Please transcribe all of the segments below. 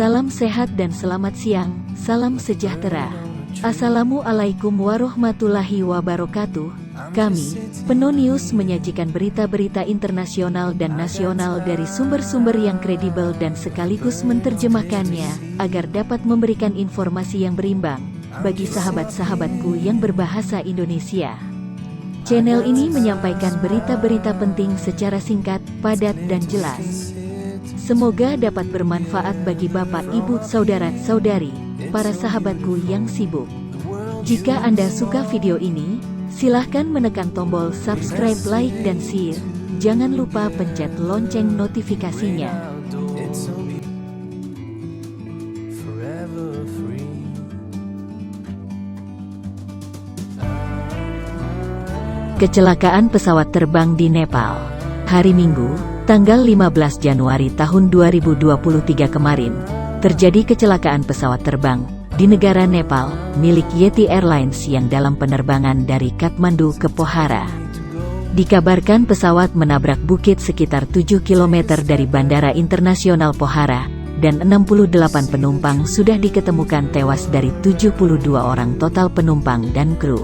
Salam sehat dan selamat siang, salam sejahtera. Assalamualaikum warahmatullahi wabarakatuh. Kami, Peno News, menyajikan berita-berita internasional dan nasional dari sumber-sumber yang kredibel dan sekaligus menerjemahkannya, agar dapat memberikan informasi yang berimbang bagi sahabat-sahabatku yang berbahasa Indonesia. Channel ini menyampaikan berita-berita penting secara singkat, padat, dan jelas. Semoga dapat bermanfaat bagi Bapak, Ibu, Saudara-saudari, para sahabatku yang sibuk. Jika Anda suka video ini, silahkan menekan tombol subscribe, like, dan share. Jangan lupa pencet lonceng notifikasinya. Kecelakaan pesawat terbang di Nepal. Hari Minggu, tanggal 15 Januari tahun 2023 kemarin, terjadi kecelakaan pesawat terbang di negara Nepal, milik Yeti Airlines yang dalam penerbangan dari Kathmandu ke Pokhara. Dikabarkan pesawat menabrak bukit sekitar 7 km dari Bandara Internasional Pokhara, dan 68 penumpang sudah diketemukan tewas dari 72 orang total penumpang dan kru.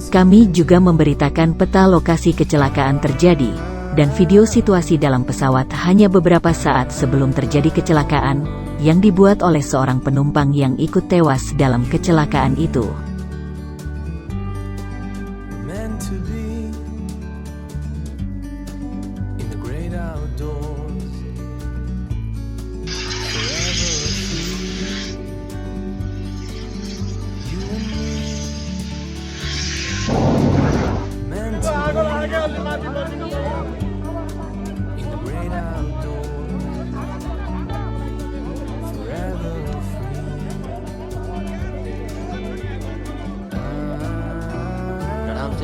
Kami juga memberitakan peta lokasi kecelakaan terjadi, dan video situasi dalam pesawat hanya beberapa saat sebelum terjadi kecelakaan, yang dibuat oleh seorang penumpang yang ikut tewas dalam kecelakaan itu.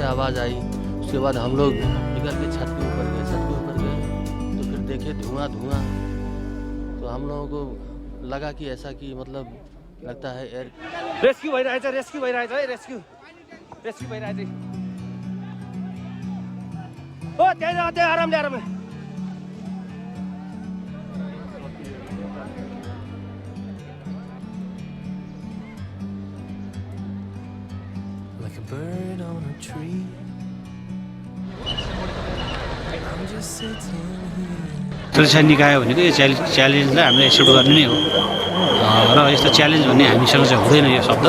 से आवाज़ आई, उसके बाद हम लोग निकल के छत के ऊपर गए। तो फिर देखे धुआं, तो हम लोगों को लगा कि ऐसा कि मतलब लगता है एयर रेस्क्यू भइरहेछ है, रेस्क्यू भइरहेछ। ओ त्यहाँ आरामले like a bird on a tree. I'm just sitting here. सुरक्षा निकाय भनेको यो च्यालेन्जलाई हामीले एक्सेप्ट गर्ने नै हो र यस्तो च्यालेन्ज भन्ने हामीसँग चाहिँ हुँदैन यो शब्द।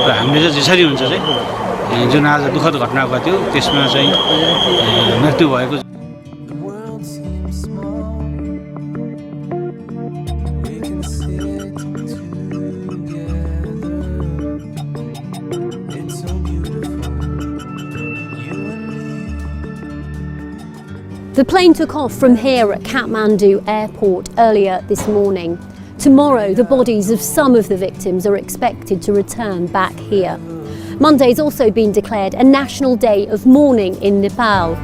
र हामीले चाहिँ जसरी हुन्छ चाहिँ जुन आज दुःखद घटना भएको थियो त्यसमा चाहिँ मृत्यु भएको The world seems small. We can sit together. It's so beautiful. You and me. The plane took off from here at Kathmandu Airport earlier this morning. Tomorrow, the bodies of some of the victims are expected to return back here. Monday's also been declared a national day of mourning in Nepal.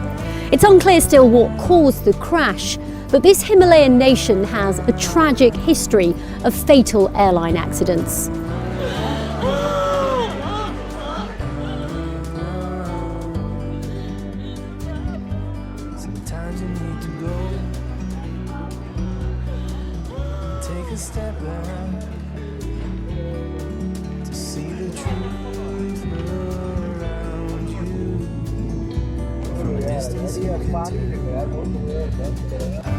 It's unclear still what caused the crash, but this Himalayan nation has a tragic history of fatal airline accidents. Sometimes you need to go. Take a step back to see the truth around you. From a distance you can tell.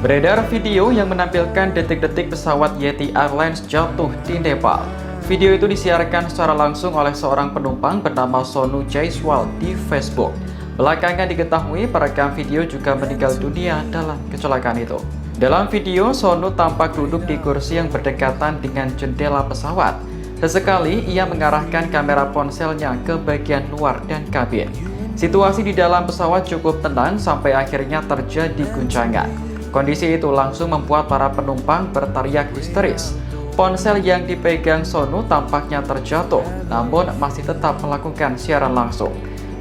Beredar video yang menampilkan detik-detik pesawat Yeti Airlines jatuh di Nepal. Video itu disiarkan secara langsung oleh seorang penumpang bernama Sonu Jaiswal di Facebook. Belakangan diketahui perekam video juga meninggal dunia dalam kecelakaan itu. Dalam video, Sonu tampak duduk di kursi yang berdekatan dengan jendela pesawat. Sesekali ia mengarahkan kamera ponselnya ke bagian luar dan kabin. Situasi di dalam pesawat cukup tenang sampai akhirnya terjadi guncangan. Kondisi itu langsung membuat para penumpang berteriak histeris. Ponsel yang dipegang Sonu tampaknya terjatuh, namun masih tetap melakukan siaran langsung.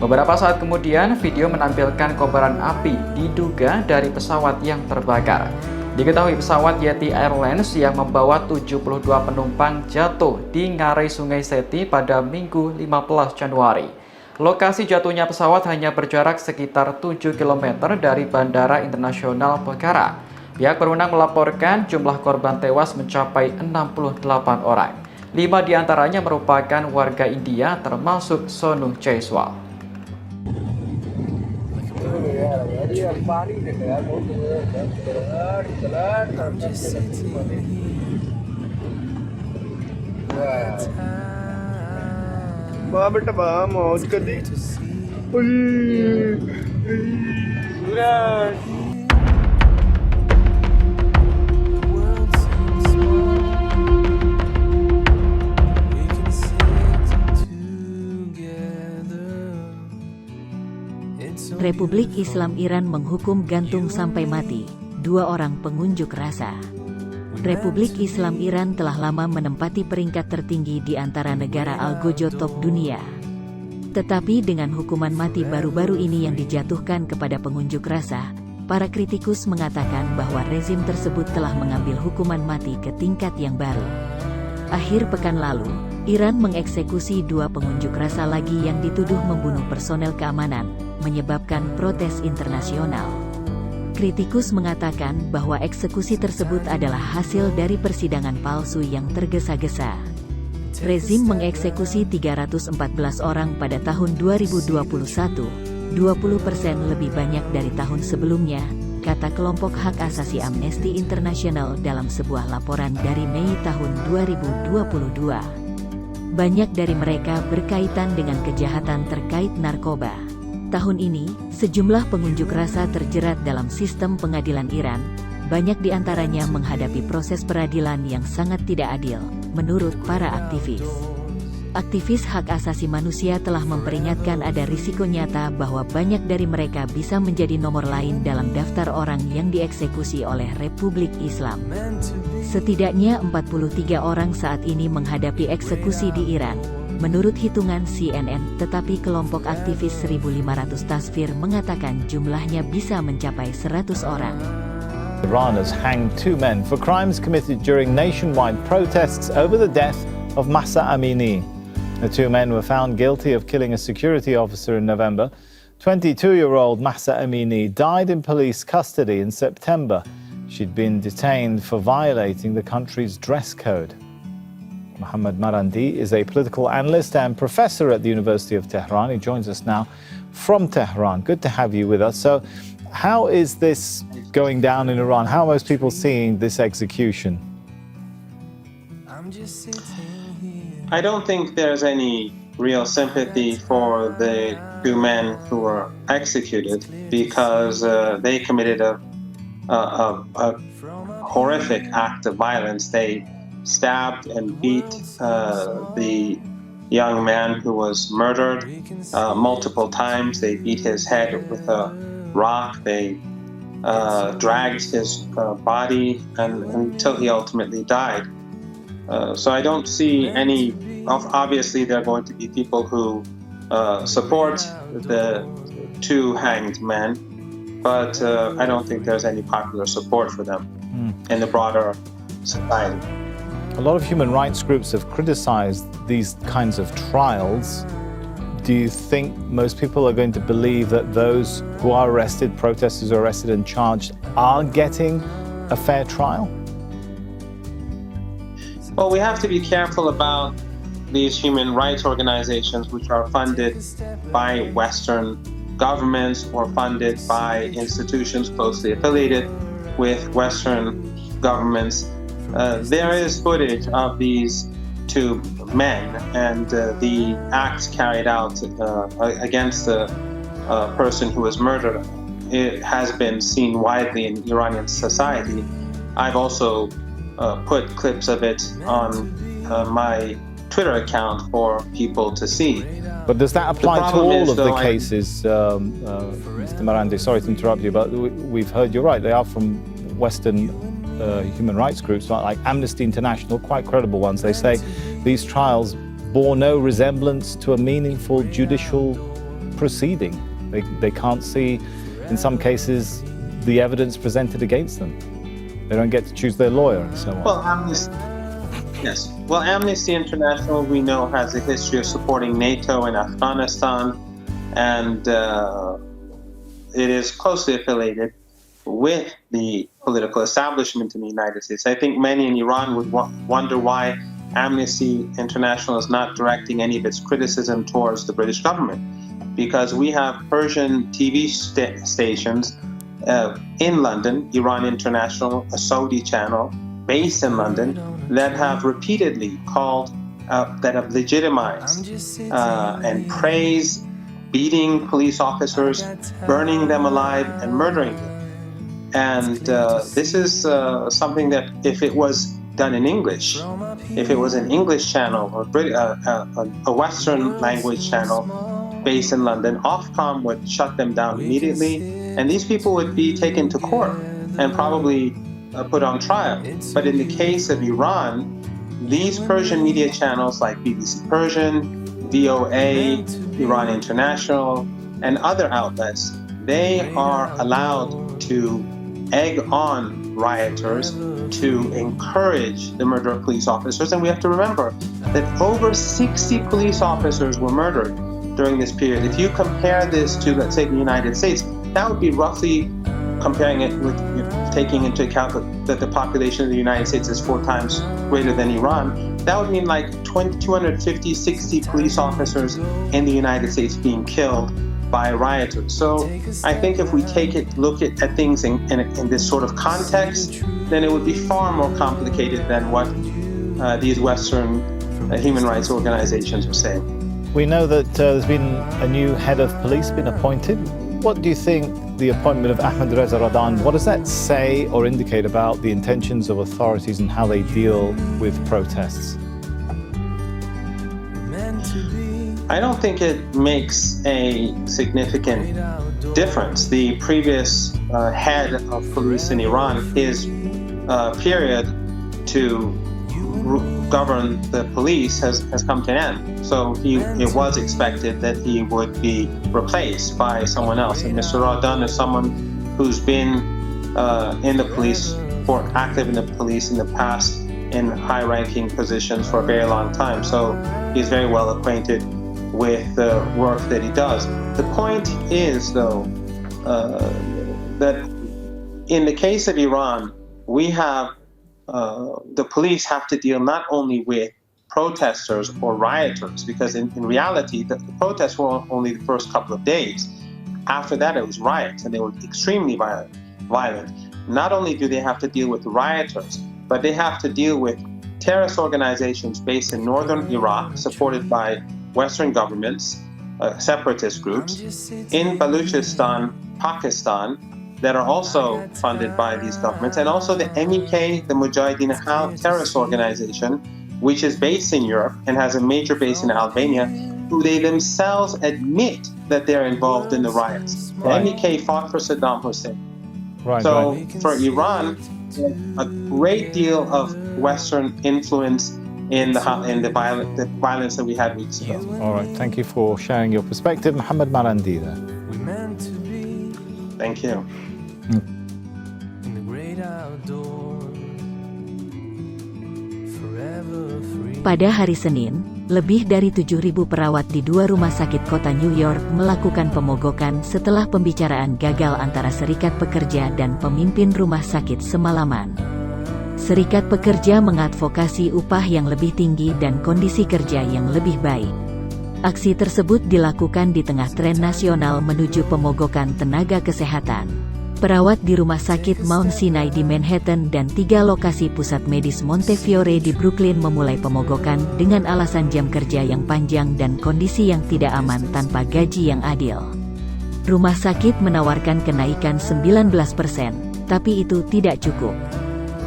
Beberapa saat kemudian, video menampilkan kobaran api diduga dari pesawat yang terbakar. Diketahui pesawat Yeti Airlines yang membawa 72 penumpang jatuh di ngarai Sungai Seti pada Minggu 15 Januari. Lokasi jatuhnya pesawat hanya berjarak sekitar 7 km dari Bandara Internasional Pokhara. Pihak berwenang melaporkan jumlah korban tewas mencapai 68 orang. 5 diantaranya merupakan warga India termasuk Sonu Jaiswal. I'm just sitting here. To see the world seems small. We can sit together. It's only Republik Islam Iran menghukum gantung sampai mati 2 orang pengunjuk rasa. Republik Islam Iran telah lama menempati peringkat tertinggi di antara negara Algojo top dunia. Tetapi dengan hukuman mati baru-baru ini yang dijatuhkan kepada pengunjuk rasa, para kritikus mengatakan bahwa rezim tersebut telah mengambil hukuman mati ke tingkat yang baru. Akhir pekan lalu, Iran mengeksekusi 2 pengunjuk rasa lagi yang dituduh membunuh personel keamanan, menyebabkan protes internasional. Kritikus mengatakan bahwa eksekusi tersebut adalah hasil dari persidangan palsu yang tergesa-gesa. Rezim mengeksekusi 314 orang pada tahun 2021, 20% lebih banyak dari tahun sebelumnya, kata kelompok hak asasi Amnesty International dalam sebuah laporan dari Mei tahun 2022. Banyak dari mereka berkaitan dengan kejahatan terkait narkoba. Tahun ini, sejumlah pengunjuk rasa terjerat dalam sistem pengadilan Iran. Banyak di antaranya menghadapi proses peradilan yang sangat tidak adil, menurut para aktivis. Aktivis hak asasi manusia telah memperingatkan ada risiko nyata bahwa banyak dari mereka bisa menjadi nomor lain dalam daftar orang yang dieksekusi oleh Republik Islam. Setidaknya 43 orang saat ini menghadapi eksekusi di Iran, menurut hitungan CNN, tetapi kelompok aktivis 1.500 Tasfir mengatakan jumlahnya bisa mencapai 100 orang. Iran has hanged 2 men for crimes committed during nationwide protests over the death of Mahsa Amini. The 2 men were found guilty of killing a security officer in November. 22-year-old Mahsa Amini died in police custody in September. She'd been detained for violating the country's dress code. Mohammad Marandi is a political analyst and professor at the University of Tehran. He joins us now from Tehran. Good to have you with us. So, how is this going down in Iran? How are most people seeing this execution? I'm just sitting here. I don't think there's any real sympathy for the 2 men who were executed because they committed a horrific act of violence. They stabbed and beat the young man who was murdered multiple times. They beat his head with a rock. They dragged his body until he ultimately died. So I don't see any. Obviously, there are going to be people who support the 2 hanged men, but I don't think there's any popular support for them in the broader society. A lot of human rights groups have criticized these kinds of trials. Do you think most people are going to believe that those who are arrested, protesters who are arrested and charged, are getting a fair trial? Well, we have to be careful about these human rights organizations which are funded by Western governments or funded by institutions closely affiliated with Western governments. There is footage of these 2 men and the acts carried out against the person who was murdered. It has been seen widely in Iranian society. I've also put clips of it on my Twitter account for people to see. But does that apply to all of the cases, Mr. Marandi? Sorry to interrupt you, but we've heard you're right. They are from Western human rights groups like Amnesty International, quite credible ones. They say these trials bore no resemblance to a meaningful judicial proceeding. They can't see, in some cases, the evidence presented against them. They don't get to choose their lawyer and so on. Well, Amnesty International, we know, has a history of supporting NATO in Afghanistan, and it is closely affiliated with the political establishment in the United States. I think many in Iran would wonder why Amnesty International is not directing any of its criticism towards the British government, because we have Persian TV stations in London, Iran International, a Saudi channel based in London, that have repeatedly called, that have legitimized and praised beating police officers, burning them alive, and murdering them. And this is something that, if it was done in English, if it was an English channel or a Western language channel based in London, Ofcom would shut them down immediately, and these people would be taken to court and probably put on trial. But in the case of Iran, these Persian media channels like BBC Persian, VOA, Iran International, and other outlets, they are allowed to egg on rioters, to encourage the murder of police officers. And we have to remember that over 60 police officers were murdered during this period. If you compare this to, let's say, the United States, that would be roughly, comparing it with, taking into account that the population of the United States is 4 times greater than Iran, that would mean like 250, 60 police officers in the United States being killed by rioters. So I think if we look at things in this sort of context, then it would be far more complicated than what these Western human rights organizations are saying. We know that there's been a new head of police been appointed. What do you think the appointment of Ahmed Reza Radan, what does that say or indicate about the intentions of authorities and how they deal with protests? I don't think it makes a significant difference. The previous head of police in Iran, his period to govern the police has come to an end. So it was expected that he would be replaced by someone else. And Mr. Radan is someone who's been in the police, or active in the police in the past, in high-ranking positions for a very long time. So he's very well acquainted with the work that he does. The point is, though, that in the case of Iran, we have the police have to deal not only with protesters or rioters, because in reality, the protests were only the first couple of days. After that, it was riots, and they were extremely violent. Not only do they have to deal with rioters, but they have to deal with terrorist organizations based in northern Iraq, supported by Western governments, separatist groups, in Balochistan, Pakistan, that are also funded by these governments, and also the MEK, the Mujahideen terrorist organization, which is based in Europe and has a major base in Albania, who they themselves admit that they're involved in the riots. The MEK fought for Saddam Hussein. For Iran, a great deal of Western influence in the violence that we had weeks ago. All right, thank you for sharing your perspective. Mohammed Marandi there. Thank you. Pada hari Senin, lebih dari 7.000 perawat di 2 rumah sakit kota New York melakukan pemogokan setelah pembicaraan gagal antara Serikat Pekerja dan pemimpin rumah sakit semalaman. Serikat Pekerja mengadvokasi upah yang lebih tinggi dan kondisi kerja yang lebih baik. Aksi tersebut dilakukan di tengah tren nasional menuju pemogokan tenaga kesehatan. Perawat di Rumah Sakit Mount Sinai di Manhattan dan 3 lokasi pusat medis Montefiore di Brooklyn memulai pemogokan dengan alasan jam kerja yang panjang dan kondisi yang tidak aman tanpa gaji yang adil. Rumah sakit menawarkan kenaikan 19%, tapi itu tidak cukup.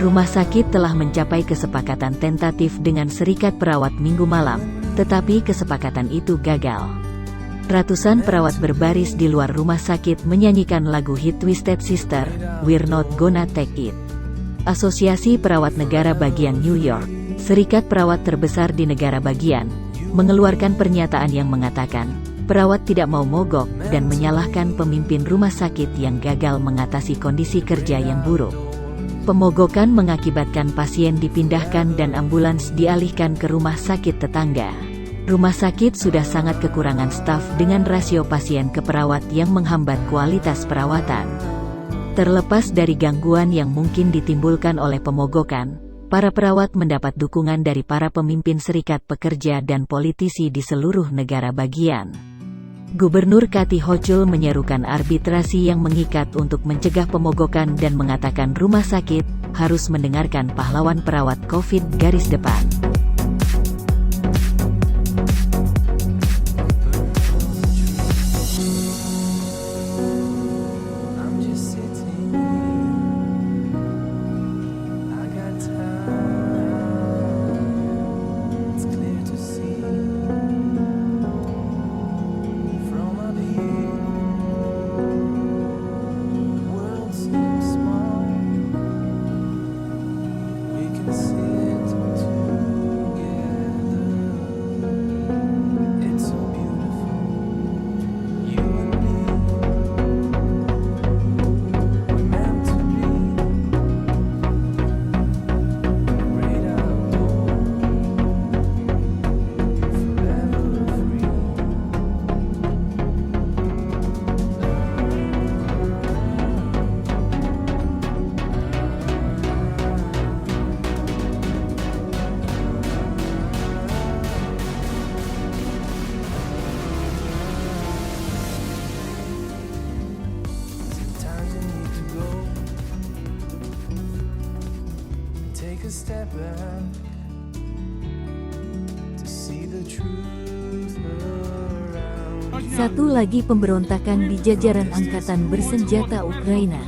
Rumah sakit telah mencapai kesepakatan tentatif dengan Serikat Perawat Minggu malam, tetapi kesepakatan itu gagal. Ratusan perawat berbaris di luar rumah sakit menyanyikan lagu hit Twisted Sister, We're Not Gonna Take It. Asosiasi Perawat Negara Bagian New York, serikat perawat terbesar di negara bagian, mengeluarkan pernyataan yang mengatakan, perawat tidak mau mogok dan menyalahkan pemimpin rumah sakit yang gagal mengatasi kondisi kerja yang buruk. Pemogokan mengakibatkan pasien dipindahkan dan ambulans dialihkan ke rumah sakit tetangga. Rumah sakit sudah sangat kekurangan staf dengan rasio pasien ke perawat yang menghambat kualitas perawatan. Terlepas dari gangguan yang mungkin ditimbulkan oleh pemogokan, para perawat mendapat dukungan dari para pemimpin serikat pekerja dan politisi di seluruh negara bagian. Gubernur Kathy Hochul menyerukan arbitrasi yang mengikat untuk mencegah pemogokan dan mengatakan rumah sakit harus mendengarkan pahlawan perawat COVID garis depan. Take a step back to see the truth around. Satu lagi pemberontakan di jajaran Angkatan Bersenjata Ukraina.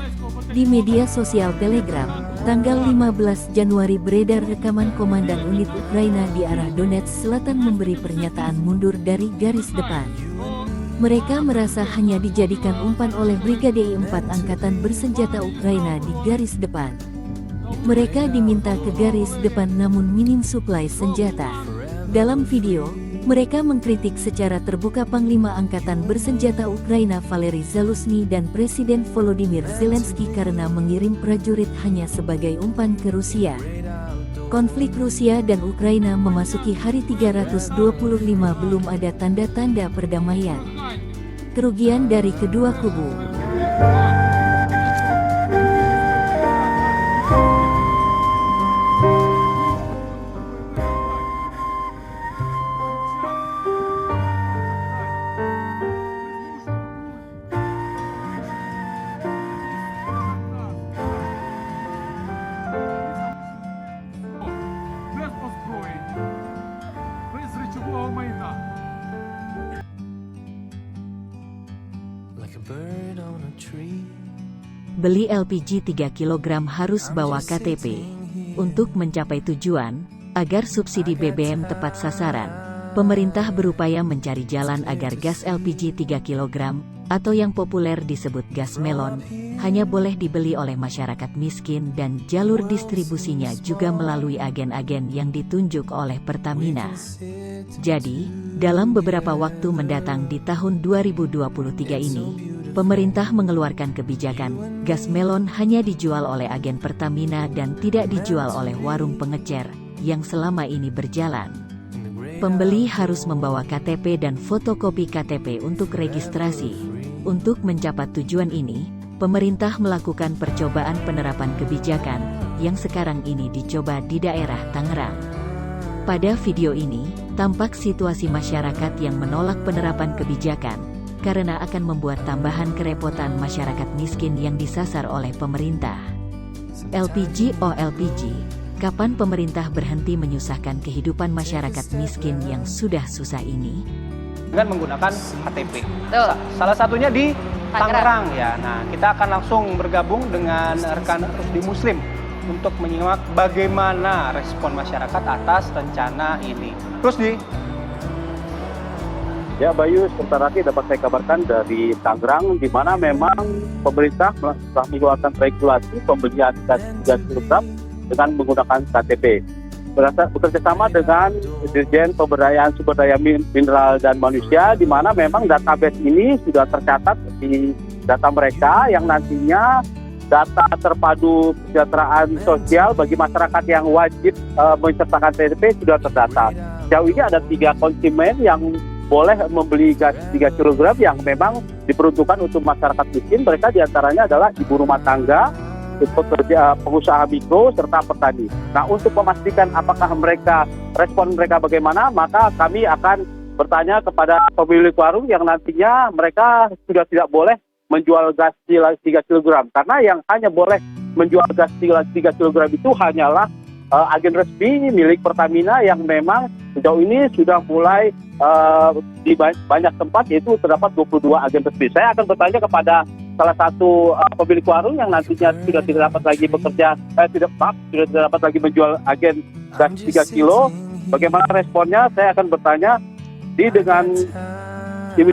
Di media sosial Telegram, tanggal 15 Januari beredar rekaman Komandan unit Ukraina di arah Donetsk Selatan memberi pernyataan mundur dari garis depan. Mereka merasa hanya dijadikan umpan oleh Brigade 4 Angkatan Bersenjata Ukraina di garis depan. Mereka diminta ke garis depan namun minim suplai senjata. Dalam video, mereka mengkritik secara terbuka Panglima Angkatan Bersenjata Ukraina Valery Zaluzhny dan Presiden Volodymyr Zelensky karena mengirim prajurit hanya sebagai umpan ke Rusia. Konflik Rusia dan Ukraina memasuki hari 325 belum ada tanda-tanda perdamaian. Kerugian dari kedua kubu. Beli LPG 3 kg harus bawa KTP. Untuk mencapai tujuan, agar subsidi BBM tepat sasaran, pemerintah berupaya mencari jalan agar gas LPG 3 kg, atau yang populer disebut gas melon, hanya boleh dibeli oleh masyarakat miskin dan jalur distribusinya juga melalui agen-agen yang ditunjuk oleh Pertamina. Jadi, dalam beberapa waktu mendatang di tahun 2023 ini, pemerintah mengeluarkan kebijakan, gas melon hanya dijual oleh agen Pertamina dan tidak dijual oleh warung pengecer, yang selama ini berjalan. Pembeli harus membawa KTP dan fotokopi KTP untuk registrasi. Untuk mencapai tujuan ini, pemerintah melakukan percobaan penerapan kebijakan, yang sekarang ini dicoba di daerah Tangerang. Pada video ini, tampak situasi masyarakat yang menolak penerapan kebijakan, karena akan membuat tambahan kerepotan masyarakat miskin yang disasar oleh pemerintah. LPG, kapan pemerintah berhenti menyusahkan kehidupan masyarakat miskin yang sudah susah ini? Dengan menggunakan KTP. Salah satunya di Tangerang ya. Nah, kita akan langsung bergabung dengan rekan Rusdi Muslim untuk menyimak bagaimana respon masyarakat atas rencana ini. Rusdi. Ya Bayu, sebentar lagi dapat saya kabarkan dari Tangerang, di mana memang pemerintah telah mengeluarkan regulasi pembelian gas kilogram dengan menggunakan KTP. Bekerjasama dengan Dirjen Pemberdayaan Sumber Daya Mineral dan Manusia, di mana memang database ini sudah tercatat di data mereka yang nantinya data terpadu kesejahteraan sosial bagi masyarakat yang wajib mensertakan KTP sudah terdata. Sejauh ini ada 3 konsumen yang boleh membeli gas 3 kg yang memang diperuntukkan untuk masyarakat miskin. Mereka diantaranya adalah ibu rumah tangga, pekerja, pengusaha mikro, serta petani. Nah, untuk memastikan apakah respon mereka bagaimana, maka kami akan bertanya kepada pemilik warung yang nantinya mereka sudah tidak boleh menjual gas 3 kg. Karena yang hanya boleh menjual gas 3 kg itu hanyalah agen resmi milik Pertamina yang memang sejauh ini sudah mulai di banyak tempat, yaitu terdapat 22 agen resmi. Saya akan bertanya kepada salah satu pemilik warung yang nantinya sudah tidak dapat lagi sudah tidak dapat lagi menjual agen gas 3 kilo. Bagaimana responnya? Saya akan bertanya dengan Ibu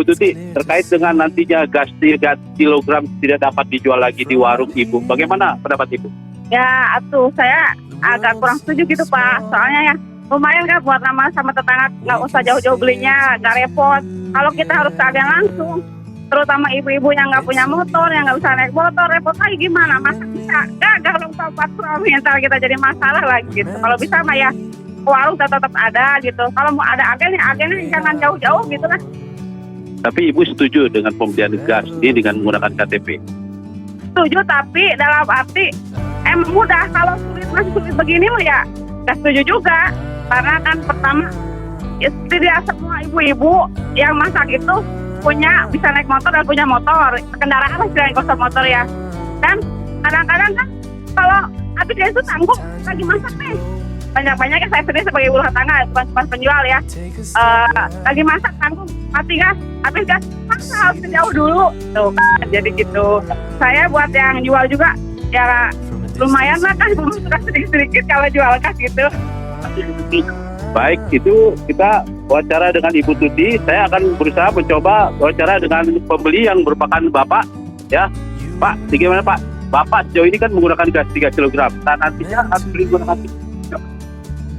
Tuti terkait dengan nantinya gas 3 kg tidak dapat dijual lagi di warung Ibu. Bagaimana pendapat Ibu? Ya, saya agak kurang setuju gitu Pak. Soalnya ya lumayan kan buat nama sama tetangga, nggak usah jauh-jauh belinya, nggak repot. Kalau kita harus ke agen langsung, terutama ibu-ibu yang nggak punya motor, yang nggak bisa naik motor, repot lagi gimana? Masa bisa gagal dong Pak Suami, ntar kita jadi masalah lagi gitu. Kalau bisa mah ya warung tetap ada gitu. Kalau mau ada agennya jangan jauh-jauh gitu lah. Tapi Ibu setuju dengan pembelian gas ini dengan menggunakan KTP? Setuju, tapi dalam arti emang mudah. Kalau masih sulit begini mah ya nggak setuju juga. Karena kan pertama ya, tidak semua ibu-ibu yang masak itu bisa naik motor dan punya motor. Kendaraan lah selain kosong motor ya. Dan kadang-kadang kan kalau habis itu tanggung lagi masak nih. Banyak-banyaknya saya sendiri sebagai ibu rumah tangga, bukan penjual ya. Lagi masak tanggung, mati gas, habis gas, masa harus jauh dulu. Tuh, jadi gitu. Saya buat yang jual juga, ya lumayan lah kan, suka sedikit-sedikit kalau jual gas gitu. Baik, itu kita wawancara dengan Ibu Tuti. Saya akan berusaha mencoba wawancara dengan pembeli yang merupakan Bapak. Ya, Pak, bagaimana Pak? Bapak sejauh ini kan menggunakan gas 3 kg. Nah, nantinya harus beli menggunakan.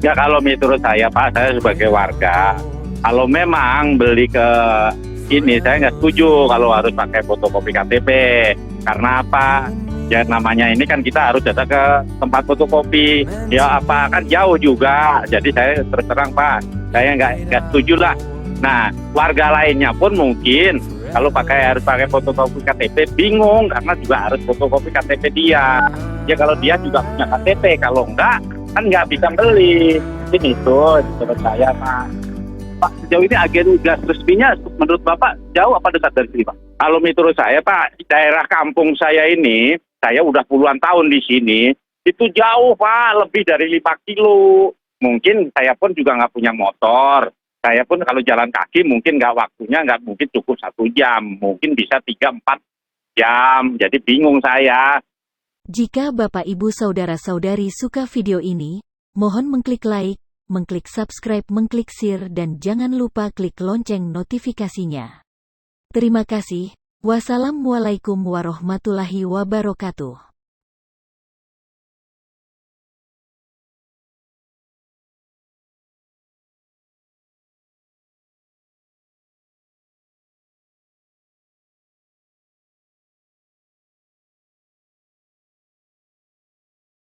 Ya kalau menurut saya Pak, saya sebagai warga, kalau memang beli ke ini, saya nggak setuju kalau harus pakai fotokopi KTP. Karena apa? Ya namanya ini kan kita harus datang ke tempat fotokopi. Ya apa kan jauh juga. Jadi saya terus terang Pak, saya nggak setuju lah. Nah warga lainnya pun mungkin kalau harus pakai fotokopi KTP bingung karena juga harus fotokopi KTP dia. Ya kalau dia juga punya KTP, kalau enggak kan nggak bisa beli. Ini tuh menurut saya Pak. Pak, sejauh ini agen gas resminya menurut Bapak jauh apa dekat dari sini Pak? Kalau menurut saya Pak, daerah kampung saya ini, saya udah puluhan tahun di sini, itu jauh Pak, lebih dari 5 kilo. Mungkin saya pun juga nggak punya motor. Saya pun kalau jalan kaki mungkin waktunya nggak mungkin cukup 1 jam. Mungkin bisa 3-4 jam. Jadi bingung saya. Jika Bapak Ibu Saudara-saudari suka video ini, mohon mengklik like, mengklik subscribe, mengklik share, dan jangan lupa klik lonceng notifikasinya. Terima kasih. Wassalamualaikum warahmatullahi wabarakatuh.